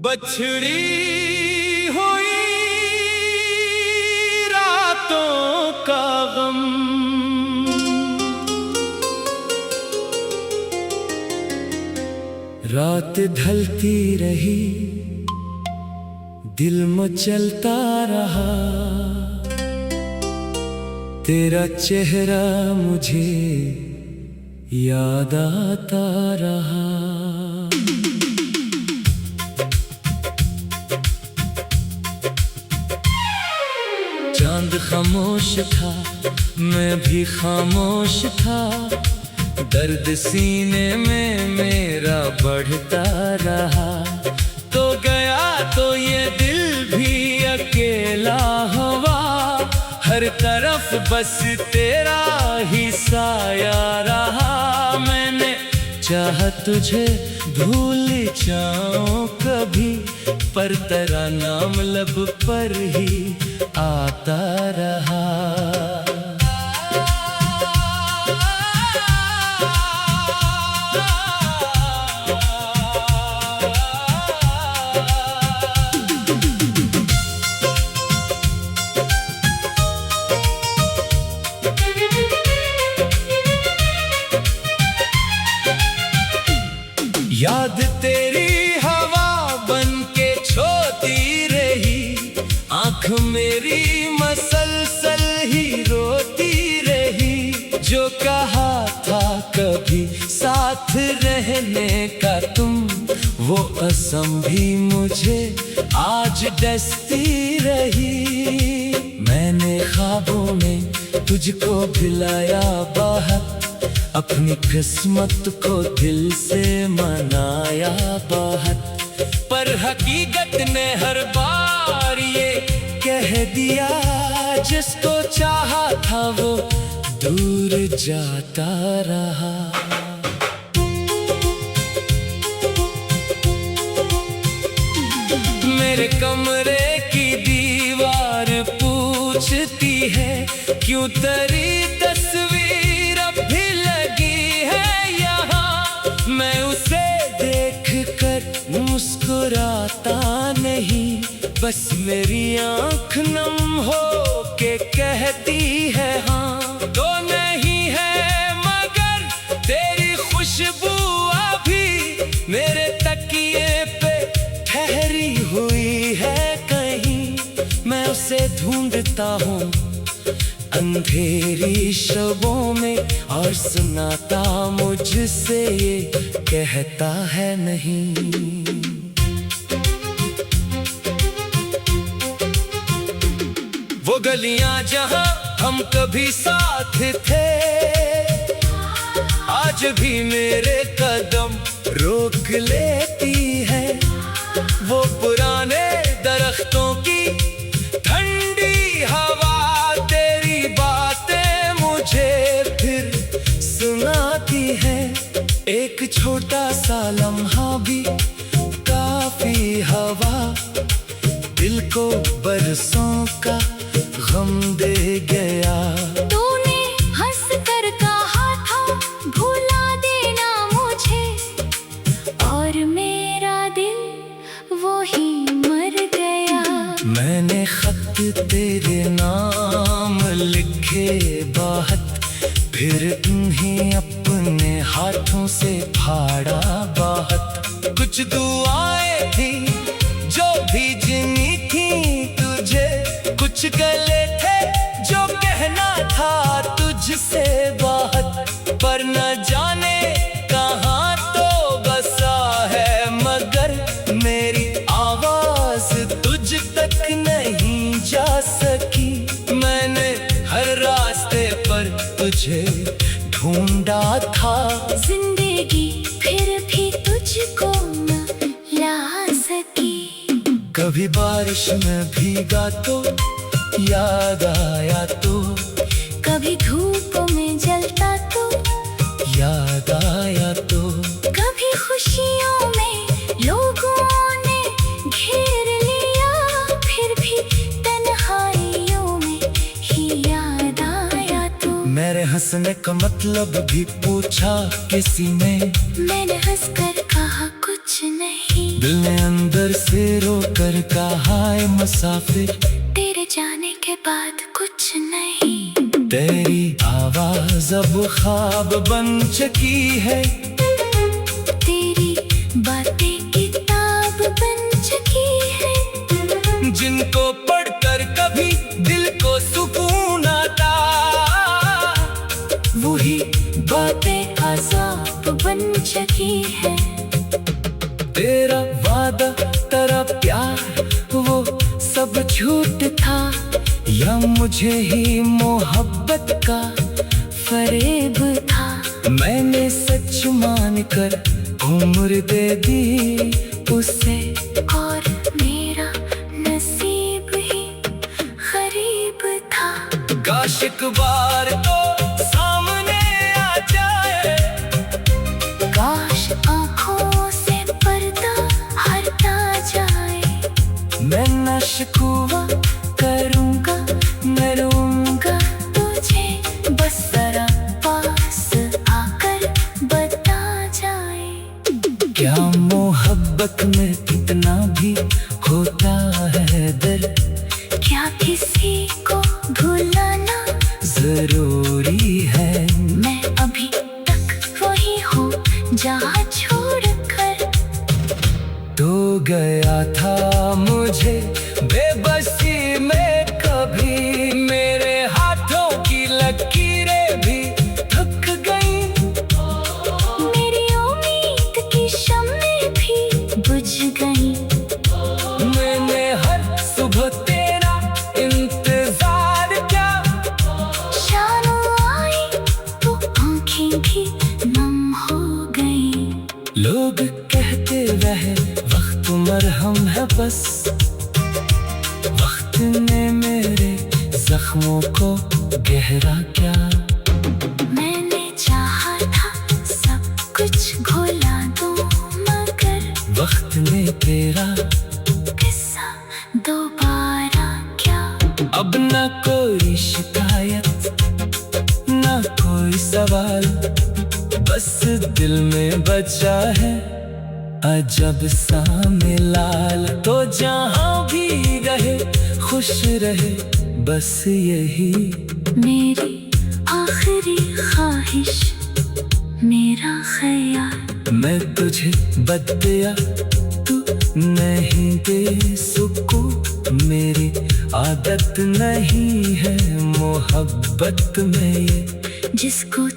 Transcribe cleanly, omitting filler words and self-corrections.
बछड़ी हुई रातों का गम, रात ढलती रही दिल मचलता रहा, तेरा चेहरा मुझे याद आता रहा। चांद खामोश था, मैं भी खामोश था, दर्द सीने में मेरा बढ़ता रहा। तो गया तो ये दिल भी अकेला हुआ, हर तरफ बस तेरा ही साया रहा। मैंने चाहा तुझे भूल जाऊं कभी, पर तेरा नाम लब पर ही आता रहा। याद तेरी हवा बन के छोती रही, आँख मेरी मसलसल ही रोती रही। जो कहा था कभी साथ रहने का तुम, वो कसम भी मुझे आज डसती रही। मैंने ख्वाबों में तुझको भिलाया बहुत, अपनी किस्मत को दिल से मनाया बहुत, पर हकीकत ने हर बार ये कह दिया, जिसको चाहा था वो दूर जाता रहा। मेरे कमरे की दीवार पूछती है, क्यों तेरी तस्वीर अब भी लगी है यहाँ। मैं उसे देख कर मुस्कुराता नहीं, बस मेरी आँख नम हो के कहती है हाँ। तो नहीं है मगर तेरी खुशबू अभी मेरे तकिए पे ठहरी हुई है कहीं। मैं उसे ढूंढता हूँ अंधेरी शबों में, और सुनाता मुझसे ये कहता है नहीं। वो गलियां जहां हम कभी साथ थे, आज भी मेरे कदम रोक लेती है। वो पुराने दरख्तों की ठंडी हवा तेरी बातें मुझे फिर सुनाती है। एक छोटा सा लम्हा भी काफी हवा, दिल को बरसों का गम दे गया। तूने हंस कर कहा था भुला देना मुझे, और मेरा दिल वो ही मर गया। मैंने खत तेरे नाम लिखे बहुत, फिर उन्हें अपने हाथों से फाड़ा बहुत। कुछ दुआएं थी जो भीजनी थी तुझे, कुछ गले थे जो कहना था तुझसे बहुत, पर न जाने कहाँ तो बसा है मगर मेरी आवाज तुझ तक नहीं जा सकी। मैंने हर रास्ते पर तुझे ढूंढा था, जिंदगी फिर भी तुझको न ला सकी। कभी बारिश में भीगा तो याद आया, तो कभी धूप में जलता तो याद आया, तो कभी खुशियों में लोगों ने घेर लिया, फिर भी तन्हाइयों में ही याद आया। तो मेरे हंसने का मतलब भी पूछा किसी ने, मैंने हंसकर कहा कुछ नहीं। दिल ने अंदर सफर से रोकर कहा है मुसाफिर, तेरे जाने के बाद कुछ नहीं। तेरी आवाज अब ख्वाब बन चुकी है, तेरी बातें किताब बन चुकी है। जिनको पढ़कर कभी दिल को सुकून आता, वही बातें अज़ाब बन चुकी है। तेरा वादा तेरा प्यार वो सब झूठ था, या मुझे ही मोहब्बत का फरेब था। मैंने सच मानकर उम्र दे दी उसे, और मेरा नसीब ही गरीब था। काश एक बार तो सामने आ जाए, काश आँखों से पर्दा हटता जाए। मैं नशकुवा करूँगा मैं रोऊंगा तुझे, बस जरा पास आकर बता जाए। क्या मोहब्बत में इतना भी होता है दर्द, क्या किसी को भुलाना जरूरी है। मैं अभी तक वही हूँ जहाँ छोड़कर तो गया था मुझे बेबसी में कभी, मेरे हाथों की लकीरें भी थक गई, मेरी उम्मीद की शम्में भी बुझ गई। मैंने हर सुबह तेरा इंतजार किया, शाम आई तो आँखें भी नम हो गई। लोग कहते रहे वक्त मरहम है बस, वक्त ने मेरे जख्मों को गहरा क्या। मैंने चाहा था सब कुछ घुला दूं, मगर वक्त ने तेरा किस्सा दोबारा क्या। अब न कोई शिकायत न कोई सवाल, बस दिल में बचा है अजब सा मिलाल। तो जहाँ भी रहे खुश रहे बस यही मेरी आखिरी ख्वाहिश, मेरा ख्याल। मैं तुझे बदया तू नहीं दे सुकून, मेरी आदत नहीं है मोहब्बत में ये। जिसको